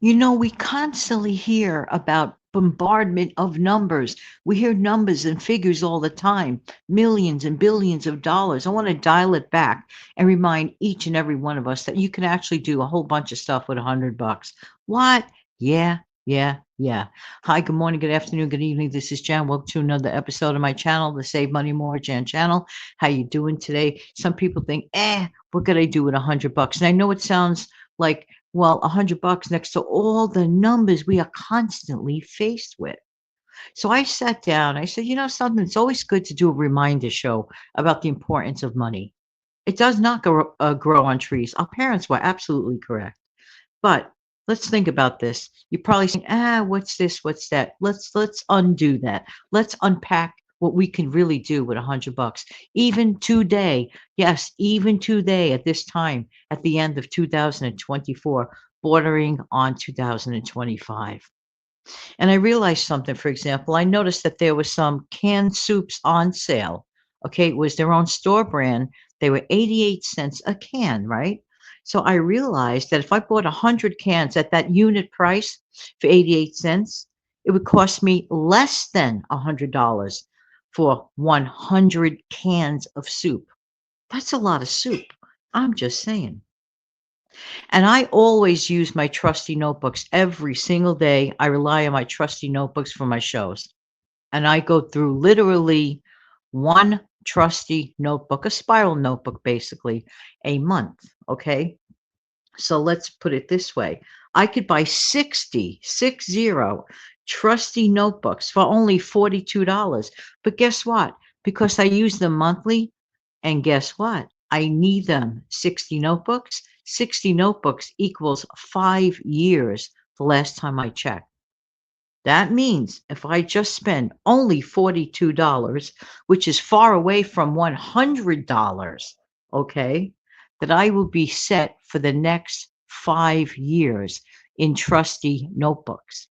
We constantly hear about bombardment of numbers. We hear numbers and figures all the time, millions and billions of dollars. I want to dial it back and remind each and every one of us that you can actually do a whole bunch of stuff with $100. What? Yeah, yeah, yeah. Hi, good morning, good afternoon, good evening. This is Jan. Welcome to another episode of my channel, the Save Money More Jan channel. How you doing today? Some people think, what could I do with $100? And I know it sounds like, well, $100 next to all the numbers we are constantly faced with. So I sat down. I said, something, it's always good to do a reminder show about the importance of money. It does not grow on trees. Our parents were absolutely correct. But let's think about this. You're probably saying, what's this? What's that? Let's undo that. Let's unpack what we can really do with $100. Even today, yes, even today at this time, at the end of 2024, bordering on 2025. And I realized something, for example, I noticed that there was some canned soups on sale. Okay, it was their own store brand. They were 88 cents a can, right? So I realized that if I bought 100 cans at that unit price for 88 cents, it would cost me less than $100 for 100 cans of soup. That's a lot of soup. I'm just saying. And I always use my trusty notebooks every single day. I rely on my trusty notebooks for my shows. And I go through literally one trusty notebook, a spiral notebook, basically, a month. Okay. So let's put it this way. I could buy 60 trusty notebooks for only $42. But guess what? Because I use them monthly, and guess what? I need them 60 notebooks. 60 notebooks equals 5 years the last time I checked. That means if I just spend only $42, which is far away from $100, okay, that I will be set for the next 5 years in trusty notebooks.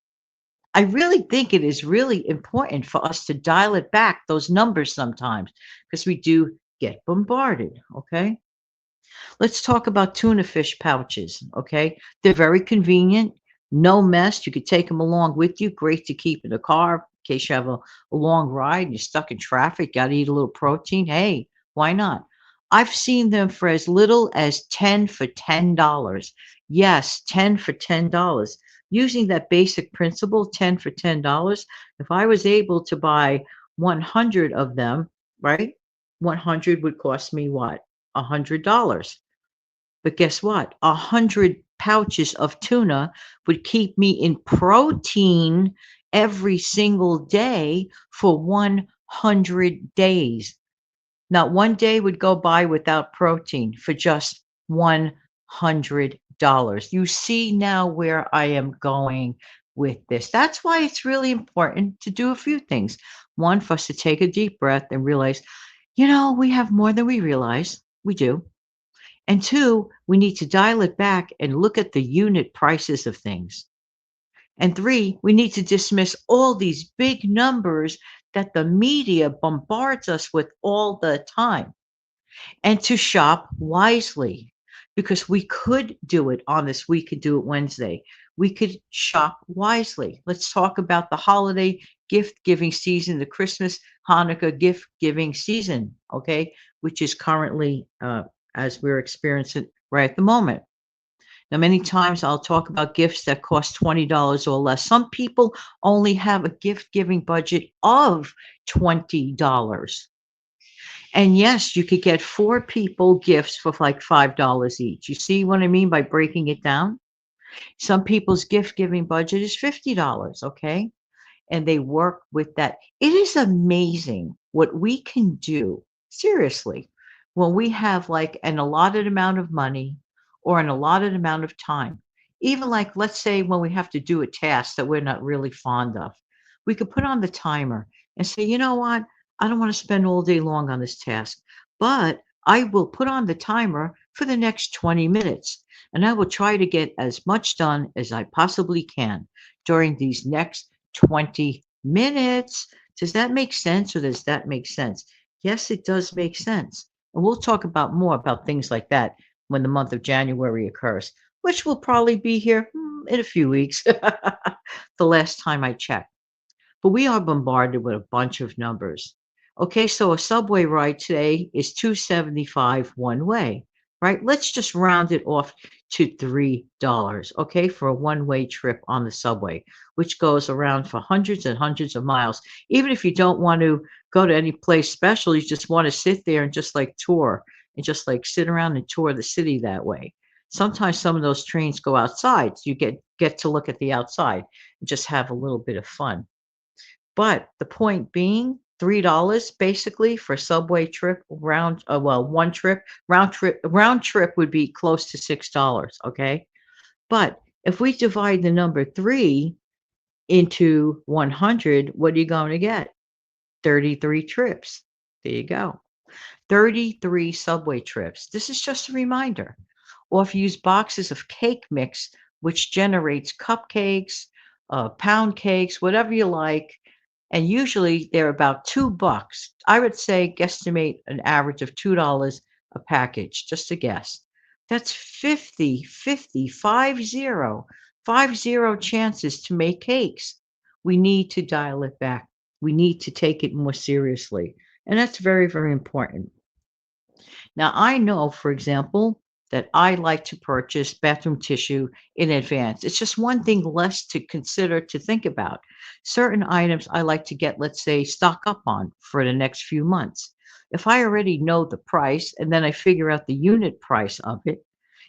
I really think it is really important for us to dial it back, those numbers sometimes, because we do get bombarded, okay? Let's talk about tuna fish pouches, okay? They're very convenient, no mess. You could take them along with you. Great to keep in the car in case you have a long ride and you're stuck in traffic, got to eat a little protein. Hey, why not? I've seen them for as little as 10 for $10. Yes, 10 for $10. Using that basic principle, 10 for $10, if I was able to buy 100 of them, right? 100 would cost me what? $100. But guess what? 100 pouches of tuna would keep me in protein every single day for 100 days. Not one day would go by without protein for just $100. You see now where I am going with this. That's why it's really important to do a few things. One, for us to take a deep breath and realize, we have more than we realize. We do. And two, we need to dial it back and look at the unit prices of things. And three, we need to dismiss all these big numbers that the media bombards us with all the time and to shop wisely because we could do it on this. We could do it Wednesday. We could shop wisely. Let's talk about the holiday gift giving season, the Christmas, Hanukkah gift giving season, okay, which is currently as we're experiencing right at the moment. Now, many times I'll talk about gifts that cost $20 or less. Some people only have a gift giving budget of $20. And yes, you could get four people gifts for like $5 each. You see what I mean by breaking it down? Some people's gift giving budget is $50, okay? And they work with that. It is amazing what we can do, seriously, when we have like an allotted amount of money or an allotted amount of time. Even like, let's say, when we have to do a task that we're not really fond of, we could put on the timer and say, you know what? I don't want to spend all day long on this task, but I will put on the timer for the next 20 minutes and I will try to get as much done as I possibly can during these next 20 minutes. Does that make sense or does that make sense? Yes, it does make sense. And we'll talk about more about things like that when the month of January occurs, which will probably be here in a few weeks, the last time I checked. But we are bombarded with a bunch of numbers. Okay, so a subway ride today is 275 one way, right? Let's just round it off to $3, okay, for a one-way trip on the subway, which goes around for hundreds and hundreds of miles. Even if you don't want to go to any place special, you just want to sit there and just like tour and just like sit around and tour the city that way. Sometimes some of those trains go outside, so you get to look at the outside and just have a little bit of fun. But the point being, $3 basically for a subway trip round well, one trip, round trip would be close to $6, okay? But if we divide the number 3 into 100, what are you going to get? 33 trips. There you go. 33 subway trips. This is just a reminder. Or if you use boxes of cake mix, which generates cupcakes, pound cakes, whatever you like, and usually they're about $2. I would say guesstimate an average of $2 a package, just a guess. That's 50 chances to make cakes. We need to dial it back. We need to take it more seriously. And that's very, very important. Now, I know, for example, that I like to purchase bathroom tissue in advance. It's just one thing less to consider to think about. Certain items I like to get, let's say, stock up on for the next few months. If I already know the price and then I figure out the unit price of it,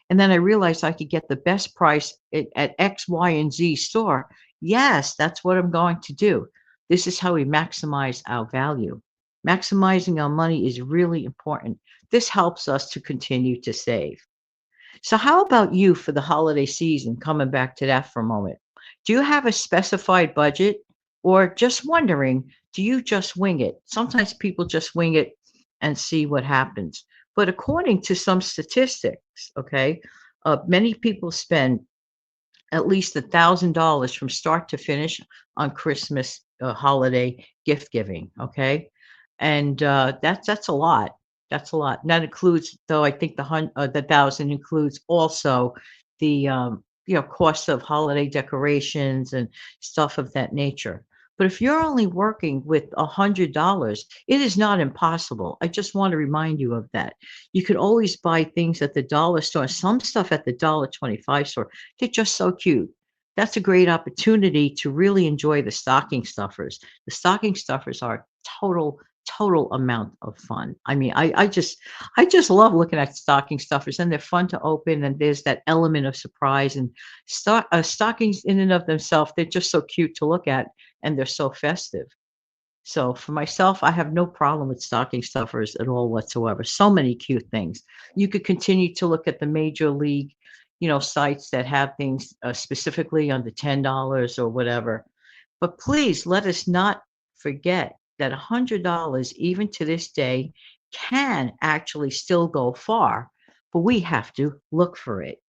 and then I realize I could get the best price at X, Y, and Z store, yes, that's what I'm going to do. This is how we maximize our value. Maximizing our money is really important. This helps us to continue to save. So, how about you for the holiday season? Coming back to that for a moment. Do you have a specified budget or just wondering, do you just wing it? Sometimes people just wing it and see what happens. But according to some statistics, okay, many people spend at least $1,000 from start to finish on Christmas holiday gift giving. Okay, and that's a lot. That's a lot. And that includes, though, I think the thousand includes also the cost of holiday decorations and stuff of that nature. But if you're only working with $100, it is not impossible. I just want to remind you of that. You could always buy things at the dollar store. Some stuff at the $1.25 store, they're just so cute. That's a great opportunity to really enjoy the stocking stuffers. The stocking stuffers are total amount of fun. I mean, I just love looking at stocking stuffers, and they're fun to open, and there's that element of surprise. And stockings in and of themselves, they're just so cute to look at, and they're so festive. So for myself, I have no problem with stocking stuffers at all whatsoever. So many cute things. You could continue to look at the major league, sites that have things specifically under $10 or whatever. But please let us not forget that $100, even to this day, can actually still go far, but we have to look for it.